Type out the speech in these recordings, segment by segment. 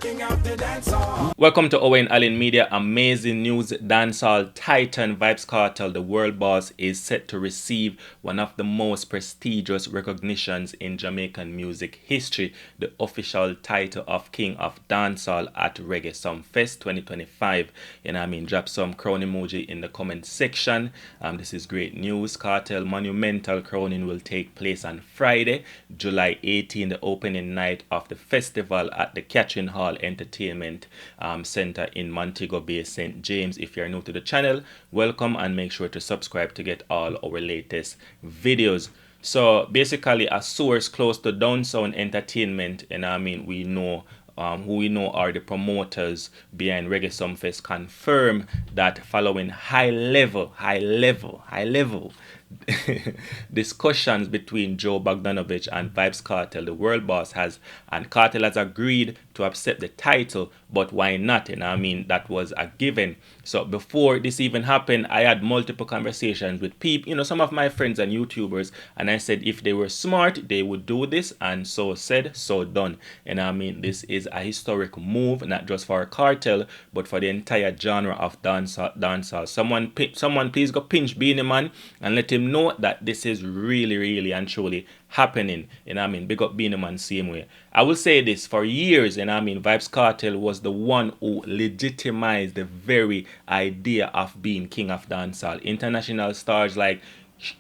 Welcome to Owen Allen Media. Amazing news. Dancehall titan Vybz Kartel, the world boss, is set to receive one of the most prestigious recognitions in Jamaican music history, the official title of King of Dancehall at Reggae Sumfest 2025. Drop some crown emoji in the comment section. This is great news. Kartel monumental crowning will take place on Friday, July 18, the opening night of the festival at the Catherine Hall Entertainment Center in Montego Bay, St. James. If you're new to the channel, welcome and make sure to subscribe to get all our latest videos. So basically, a source close to Downsound Entertainment, we know who we know are the promoters behind Reggae Sumfest, confirm that following high level discussions between Joe Bogdanovich and Vybz Kartel, the world boss has agreed to accept the title, but why not? That was a given. So before this even happened, I had multiple conversations with people, some of my friends and YouTubers, and I said if they were smart, they would do this, and so said, so done. This is a historic move, not just for Kartel, but for the entire genre of dancehall. Someone please go pinch Beenie Man and let him know that this is really and truly happening. Big up Beenie Man same way. I will say this, for years, Vybz Kartel was the one who legitimized the very idea of being king of dancehall. International stars like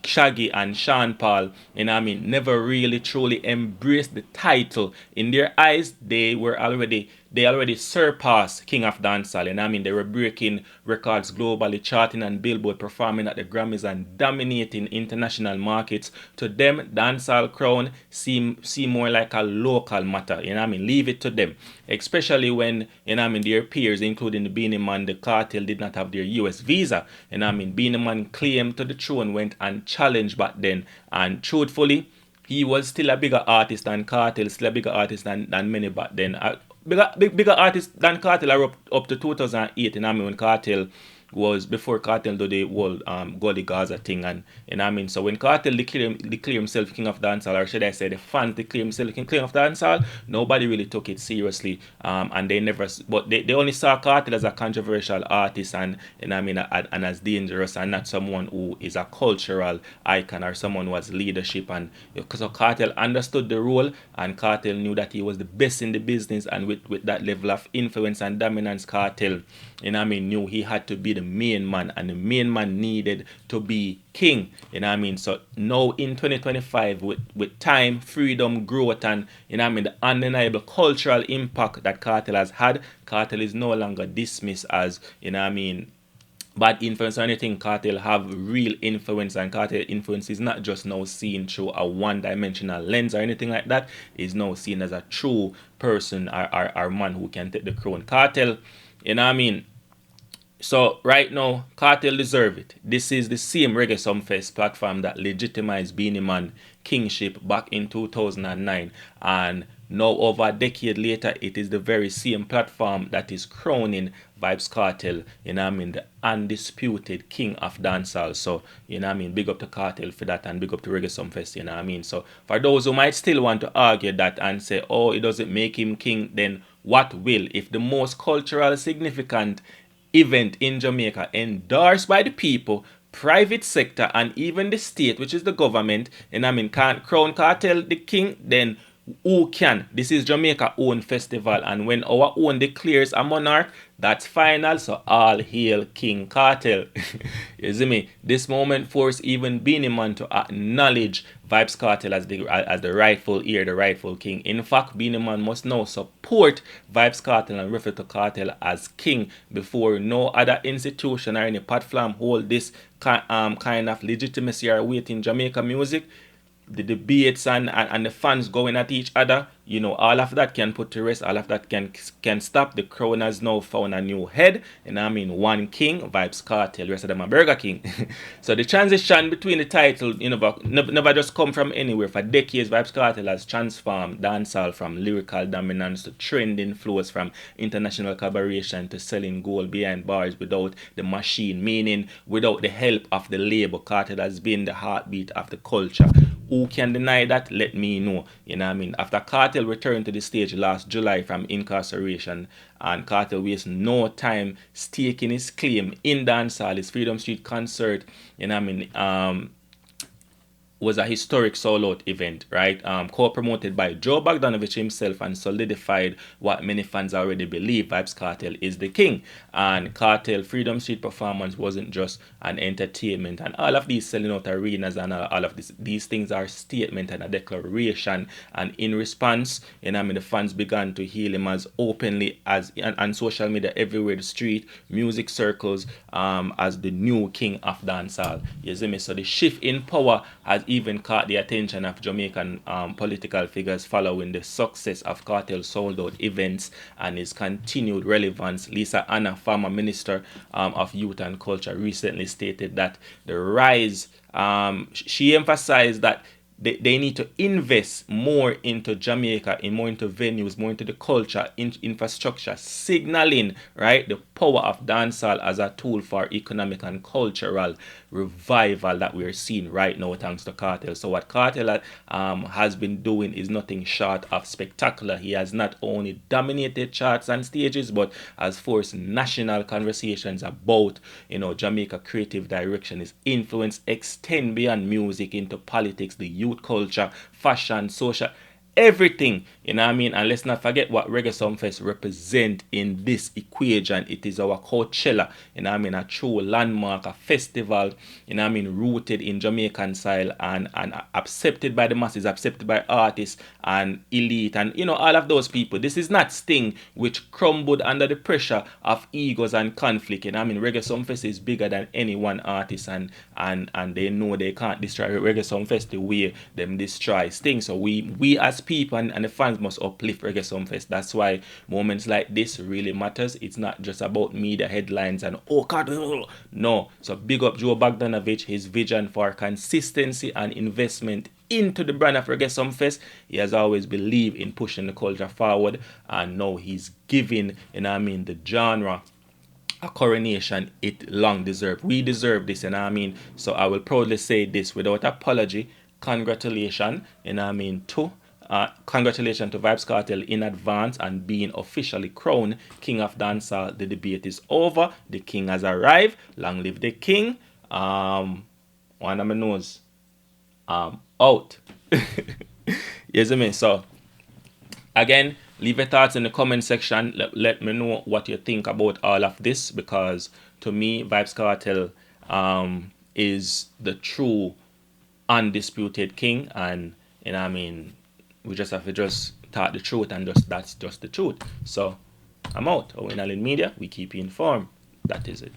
Shaggy and Sean Paul, never really truly embraced the title. In their eyes, they already surpassed King of Dancehall. They were breaking records globally, charting on Billboard, performing at the Grammys and dominating international markets. To them, dancehall crown seem more like a local matter. Leave it to them. Especially when, their peers, including the Beenie Man, the Kartel, did not have their US visa. Beenie Man claimed to the throne, went and challenged back then. And truthfully, he was still a bigger artist than Kartel, still a bigger artist than many back then. Bigger artists than Kartel are up to 2008, when Kartel was, before Kartel do the whole Gully Gaza thing, and so when Kartel declare himself king of dancehall, or should I say the fans declare himself king of dancehall, nobody really took it seriously, and they only saw Kartel as a controversial artist and as dangerous, and not someone who is a cultural icon or someone who has leadership. And because Kartel understood the role, and Kartel knew that he was the best in the business, and with that level of influence and dominance, Kartel knew he had to be the main man, and the main man needed to be king. So now in 2025, with time, freedom, growth, and the undeniable cultural impact that Kartel has had, Kartel is no longer dismissed as bad influence or anything. Kartel have real influence, and Kartel influence is not just now seen through a one-dimensional lens or anything like that. Is now seen as a true person or man who can take the crown. Kartel, So right now, Kartel deserve it. This is the same Reggae Sumfest platform that legitimized Beenie Man kingship back in 2009, and now over a decade later, it is the very same platform that is crowning Vybz Kartel, the undisputed king of dancehall. So, big up to Kartel for that, and big up to Reggae Sumfest, So, for those who might still want to argue that and say, oh, it doesn't make him king, then what will? If the most cultural significant event in Jamaica, endorsed by the people, private sector, and even the state, which is the government, can't crown Kartel the king, then who can? This is Jamaica own festival, and when our own declares a monarch, that's final. So all hail King Kartel. You see me? This moment forced even Beenie Man to acknowledge Vybz Kartel as the rightful heir, the rightful king. In fact, Beenie Man must now support Vybz Kartel and refer to Kartel as king before no other institution or any platform hold this kind of legitimacy or weight in Jamaica music. The debates and the fans going at each other, all of that can put to rest, all of that can stop. The crown has now found a new head, one king, Vybz Kartel, the rest of them are Burger King. So the transition between the title, never just come from anywhere. For decades, Vybz Kartel has transformed dancehall from lyrical dominance to trending flows, from international collaboration to selling gold behind bars without the machine, meaning without the help of the label. Kartel has been the heartbeat of the culture. Who can deny that? Let me know. You know what I mean? After Kartel returned to the stage last July from incarceration, and Kartel wastes no time staking his claim in dancehall, his Freedom Street concert, you know what I mean, was a historic sold-out event, right? Co-promoted by Joe Bogdanovich himself and solidified what many fans already believe: Vybz Kartel is the king. And Kartel Freedom Street performance wasn't just an entertainment, and all of these selling out arenas and all of these things are statement and a declaration. And in response, you know, I mean, the fans began to hail him as openly as on social media everywhere, the street, music circles, as the new king of dancehall. You see me? So the shift in power has even caught the attention of Jamaican political figures following the success of Kartel's sold-out events and his continued relevance. Lisa Anna, former Minister of Youth and Culture, recently stated that the rise, she emphasized that they need to invest more into Jamaica, more into venues, more into the culture, infrastructure, signaling, right, the power of dancehall as a tool for economic and cultural revival that we're seeing right now thanks to Kartel. So what Kartel has been doing is nothing short of spectacular. He has not only dominated charts and stages, but has forced national conversations about, you know, Jamaica creative direction. His influence extend beyond music into politics, the youth culture, fashion, social, everything, you know what I mean? And let's not forget what Reggae Sumfest represent in this equation. It is our Coachella, you know what I mean? A true landmark, a festival, you know what I mean, rooted in Jamaican style and accepted by the masses, accepted by artists and elite and, you know, all of those people. This is not Sting, which crumbled under the pressure of egos and conflict. You know what I mean? Reggae Sumfest is bigger than any one artist, and they know they can't destroy Reggae Sumfest the way them destroy Sting. So we as people and the fans must uplift Reggae Sumfest. That's why moments like this really matters. It's not just about media headlines and oh God, no. So big up Joe Bogdanovich, his vision for consistency and investment into the brand of Reggae Sumfest. He has always believed in pushing the culture forward, and now he's giving, you know what I mean, the genre a coronation it long deserved. We deserve this, you know what I mean? So I will proudly say this without apology. Congratulations, you know what I mean, congratulations to Vybz Kartel in advance and being officially crowned King of Dancehall. The debate is over. The king has arrived. Long live the king. One of my nose. Out. Yes, I mean. So again, leave your thoughts in the comment section. Let me know what you think about all of this, because to me, Vybz Kartel is the true undisputed king, and you know what I mean, we just have to just talk the truth, and that's just the truth. So I'm out. Owing Allen Media, we keep you informed. That is it.